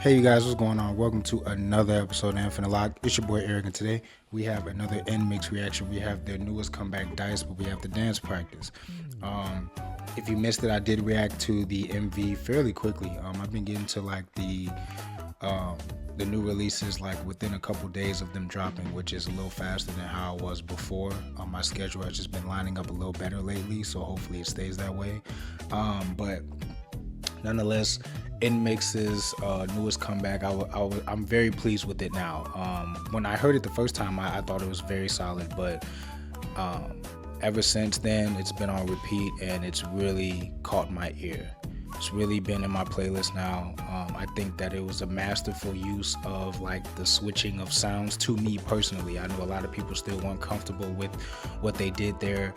Hey you guys, what's going on? Welcome to another episode of Elocke. It's your boy Erick, and today we have another NMIXX reaction. We have their newest comeback, Dice, but we have the dance practice. If you missed it, I did react to the MV fairly quickly. I've been getting to like the new releases like within a couple days of them dropping, which is a little faster than how it was before. My schedule has just been lining up a little better lately, so hopefully it stays that way. But nonetheless, NMIXX's newest comeback, I'm very pleased with it now. When I heard it the first time, I thought it was very solid, but ever since then, it's been on repeat and it's really caught my ear. It's really been in my playlist now. I think that it was a masterful use of like the switching of sounds to me personally. I know a lot of people still weren't comfortable with what they did there.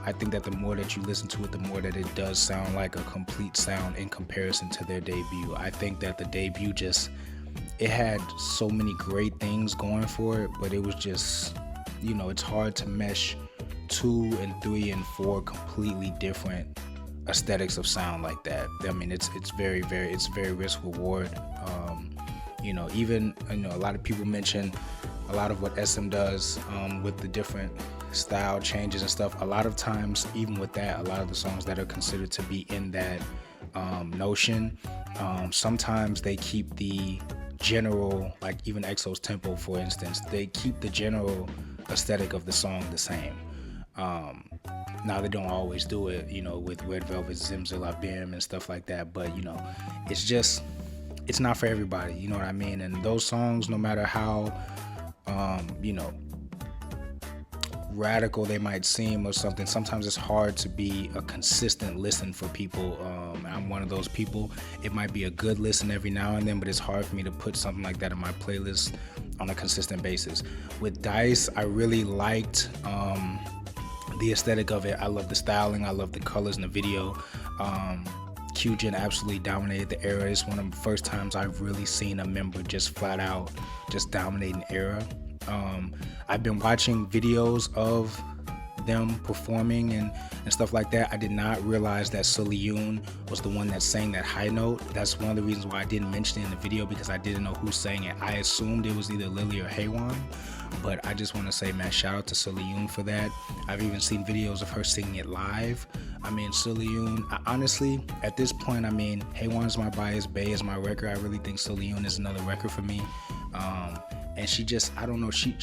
I think that the more that you listen to it, the more that it does sound like a complete sound in comparison to their debut. I think that the debut it had so many great things going for it, but it was just, it's hard to mesh 2 and 3 and 4 completely different aesthetics of sound like that. I mean, it's very risk reward. Even a lot of people mention a lot of what SM does with the different style changes and stuff. A lot of times, even with that, a lot of the songs that are considered to be in that notion, sometimes they keep the general, like even EXO's tempo, for instance, they keep the general aesthetic of the song the same. Now they don't always do it, with Red Velvet, Zimzilla, Bim and stuff like that, but it's not for everybody, you know what I mean? And those songs, no matter how radical they might seem or something, sometimes it's hard to be a consistent listen for people. I'm one of those people. It might be a good listen every now and then, but it's hard for me to put something like that in my playlist on a consistent basis. With Dice, I really liked the aesthetic of it. I love the styling, I love the colors in the video. Kyujin absolutely dominated the era. It's one of the first times I've really seen a member just flat out just dominate an era. I've been watching videos of them performing and stuff like that. I did not realize that Yoon was the one that sang that high note. That's one of the reasons why I didn't mention it in the video, because I didn't know who sang it. I assumed it was either Lily or Haewon, but I just want to say, man, shout out to Yoon for that. I've even seen videos of her singing it live. I mean, Yoon, honestly, at this point, I mean, Haewon is my bias, Bae is my record. I really think Yoon is another record for me. And she just, I don't know, she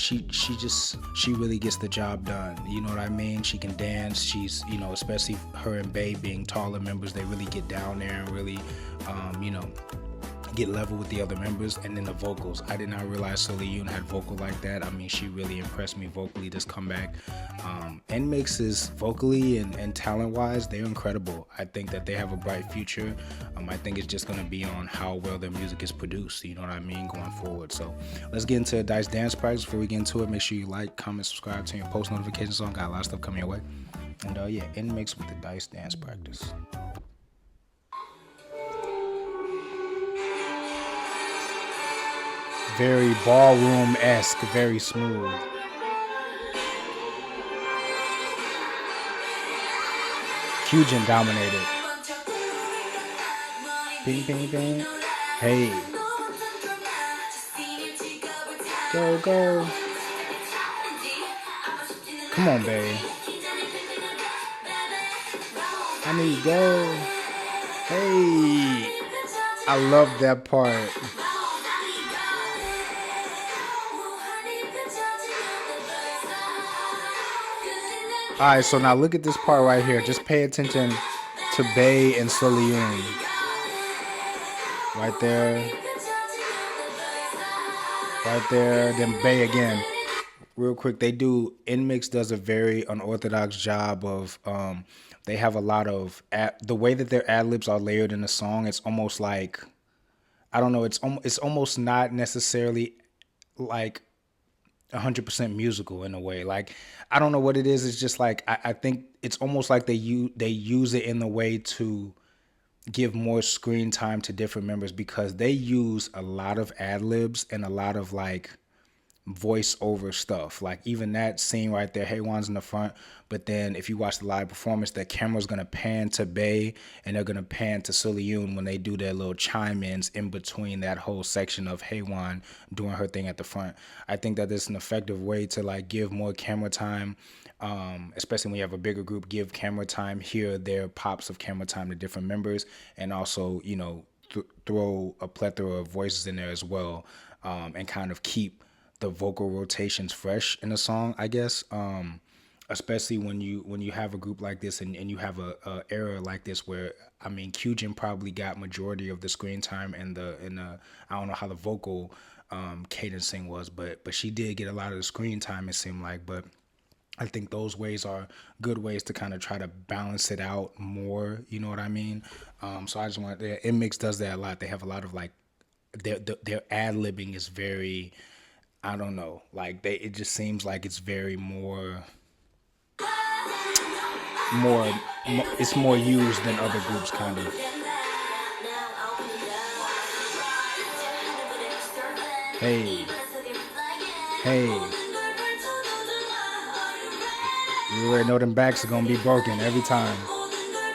really gets the job done. You know what I mean? She can dance. She's, especially her and Bae being taller members, they really get down there and really, get level with the other members. And then the vocals, I did not realize Yoon had vocal like that. I mean, she really impressed me vocally this comeback. NMIXX is vocally and talent wise, they're incredible. I think that they have a bright future. I think it's just going to be on how well their music is produced, you know what I mean, going forward. So let's get into Dice dance practice. Before we get into it, make sure you like, comment, subscribe, turn your post notifications on. Got a lot of stuff coming your way. And yeah, NMIXX with the Dice dance practice. Very ballroom-esque, very smooth. Kyujin dominated. Bing, bing, bing. Hey. Go, go. Come on, babe. I need to go. Hey. I love that part. Alright, so now look at this part right here. Just pay attention to Bae and Yoon. Right there. Right there. Then Bae again. Real quick, NMIXX does a very unorthodox job of, they have a lot of, the way that their ad-libs are layered in the song, it's almost like, I don't know, it's almost not necessarily like 100% musical in a way. Like, I don't know what it is. It's just like, I think it's almost like they use it in the way to give more screen time to different members, because they use a lot of ad libs and a lot of like voice over stuff. Like even that scene right there, Haewon's in the front, but then if you watch the live performance, the camera's gonna pan to Bae and they're gonna pan to Suliyoon when they do their little chime-ins in between that whole section of Haewon doing her thing at the front. I think that it's an effective way to like give more camera time, especially when you have a bigger group, give camera time, hear their pops of camera time to different members, and also, you know, throw a plethora of voices in there as well, and kind of keep the vocal rotations fresh in a song, I guess. Especially when you have a group like this and you have a era like this where, I mean, Kyujin probably got majority of the screen time and the I don't know how the vocal cadencing was, but she did get a lot of the screen time, it seemed like. But I think those ways are good ways to kind of try to balance it out more, you know what I mean? So I just want, NMIXX does that a lot. They have a lot of like their ad-libbing is very, I don't know, like it just seems like it's very more, it's more used than other groups, kind of. Hey, hey, you already know them backs are gonna be broken every time.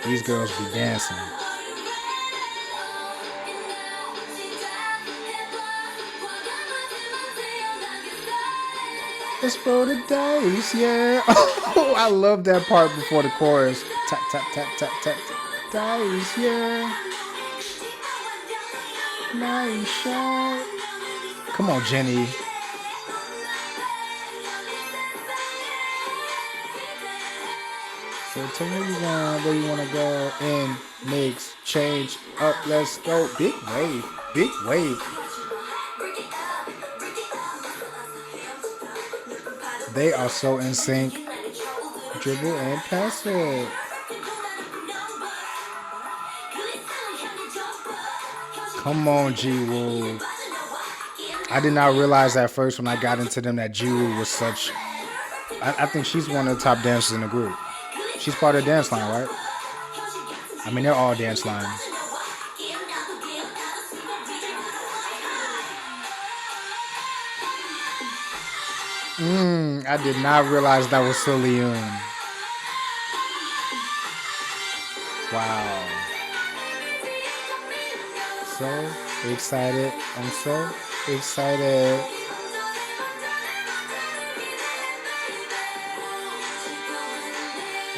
These girls be dancing. Let's roll the dice, yeah. Oh, I love that part before the chorus. Tap, tap, tap, tap, tap, tap. Dice, yeah. Nice shot. Come on, Jenny. So tell me where you want to go. In, mix, change, up, let's go. Big wave, big wave. They are so in sync. Dribble and pass it. Come on, Jiwoo. I did not realize at first when I got into them that Jiwoo was such... I think she's one of the top dancers in the group. She's part of the dance line, right? I mean, they're all dance lines. I did not realize that was Suliyoon. Wow. So excited. I'm so excited.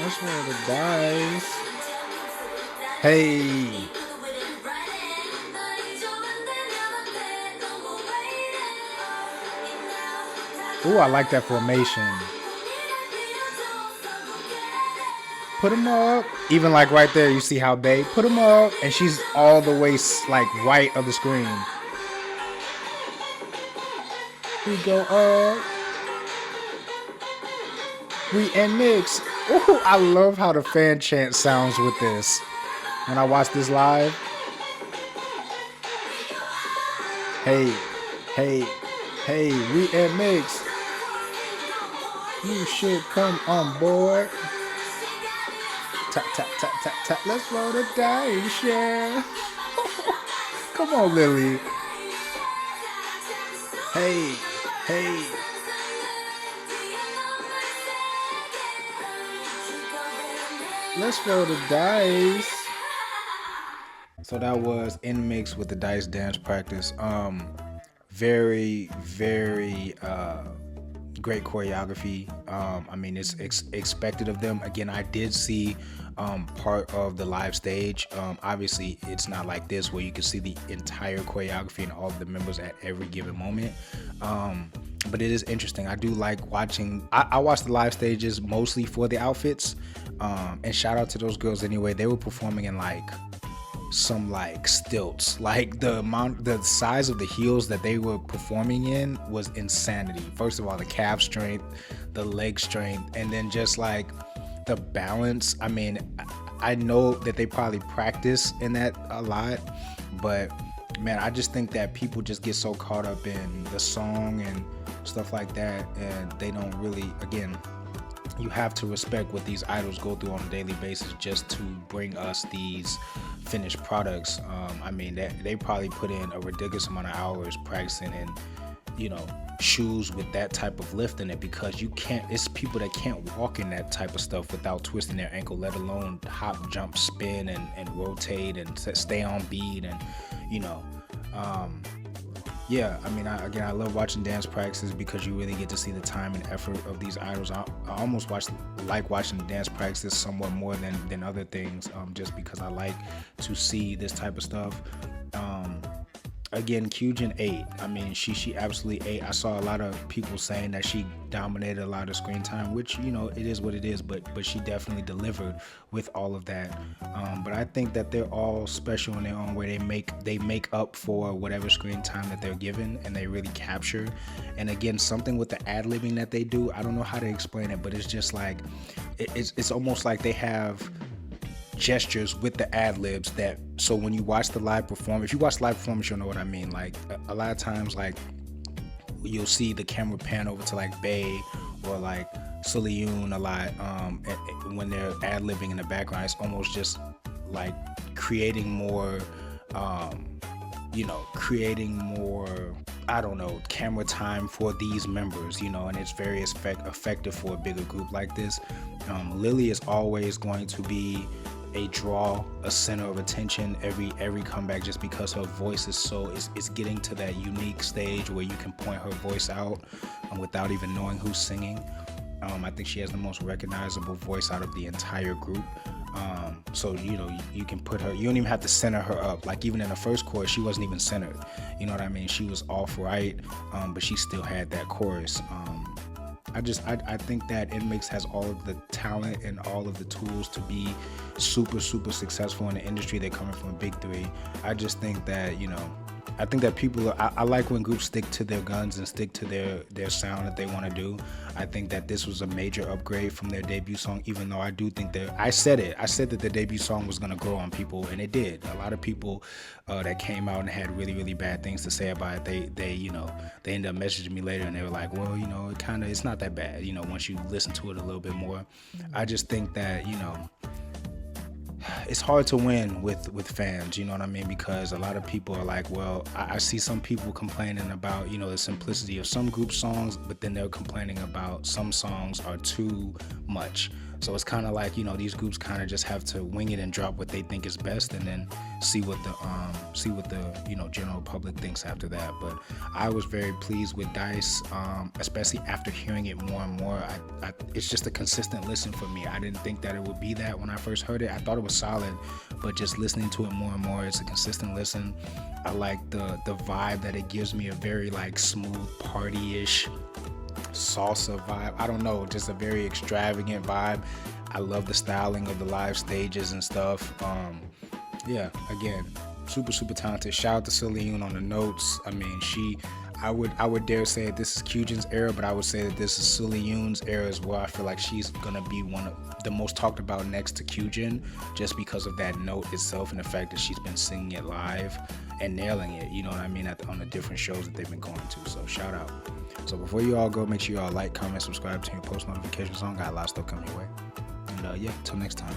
Let's roll the dice. Hey. Ooh, I like that formation. Put them up. Even like right there, you see how Bae put them up, and she's all the way like right of the screen. We go up. We NMIXX. Ooh, I love how the fan chant sounds with this. When I watch this live. Hey, hey, hey, we NMIXX. You should come on board. Tap, tap, tap, tap, tap. Let's roll the dice, yeah. Come on, Lily. Hey, hey. Let's roll the dice. So that was NMIXX with the dice dance practice. Very, very great choreography. I mean, it's expected of them. Again, I did see part of the live stage. Obviously, it's not like this where you can see the entire choreography and all of the members at every given moment. But it is interesting. I do like watching. I watch the live stages mostly for the outfits. And shout out to those girls anyway. They were performing in like some like stilts. Like the size of the heels that they were performing in was insanity. First of all, the calf strength, the leg strength, and then just like the balance. I mean, I know that they probably practice in that a lot, but man, I just think that people just get so caught up in the song and stuff like that, and they don't really, again, you have to respect what these idols go through on a daily basis just to bring us these finished products. I mean, they probably put in a ridiculous amount of hours practicing, and shoes with that type of lift in it, because it's people that can't walk in that type of stuff without twisting their ankle, let alone hop, jump, spin, and rotate and stay on beat. And yeah, I mean, I love watching dance practices because you really get to see the time and effort of these idols. I almost like watching the dance practices somewhat more than other things, just because I like to see this type of stuff. Again, Kyujin ate. I mean, she absolutely ate. I saw a lot of people saying that she dominated a lot of screen time, which, it is what it is, but she definitely delivered with all of that. But I think that they're all special in their own way. They make up for whatever screen time that they're given, and they really capture. And again, something with the ad-libbing that they do, I don't know how to explain it, but it's just like, it's almost like they have gestures with the ad-libs that, so when you watch the live performance, if you watch live performance, you'll know what I mean. Like a lot of times, like you'll see the camera pan over to like Bae or like Suliyoon a lot, when they're ad-libbing in the background. It's almost just like creating more I don't know, camera time for these members, and it's very effective for a bigger group like this. Lily is always going to be a draw, a center of attention every comeback, just because her voice is it's getting to that unique stage where you can point her voice out without even knowing who's singing. I think she has the most recognizable voice out of the entire group. So you can put her, you don't even have to center her up. Like even in the first chorus, she wasn't even centered, you know what I mean? She was off right, but she still had that chorus. I think that NMIXX has all of the talent and all of the tools to be super successful in the industry. They're coming from a big three. I just think that I think that people I like when groups stick to their guns and stick to their sound that they want to do. I think that this was a major upgrade from their debut song, even though I do think that I said that the debut song was going to grow on people, and it did. A lot of people that came out and had really bad things to say about it, they ended up messaging me later, and they were like, well, it's not that bad, once you listen to it a little bit more. I just think that it's hard to win with fans, you know what I mean? Because a lot of people are like, well, I see some people complaining about, the simplicity of some group songs, but then they're complaining about some songs are too much. So it's kind of like, these groups kind of just have to wing it and drop what they think is best, and then see what the general public thinks after that. But I was very pleased with Dice, especially after hearing it more and more. It's just a consistent listen for me. I didn't think that it would be that when I first heard it. I thought it was solid, but just listening to it more and more, it's a consistent listen. I like the vibe that it gives me, a very like smooth party-ish salsa vibe. I don't know, just a very extravagant vibe. I love the styling of the live stages and stuff. Yeah, again, super talented. Shout out to Suliyoon on the notes. I mean, I would dare say that this is Kyujin's era, but I would say that this is Suliyoon's era as well. I feel like she's gonna be one of the most talked about next to Kyujin, just because of that note itself and the fact that she's been singing it live and nailing it, you know what I mean, on the different shows that they've been going to. So shout out. So before you all go, make sure you all like, comment, subscribe, turn your post notifications on. Got a lot of stuff coming your way. And yeah, till next time.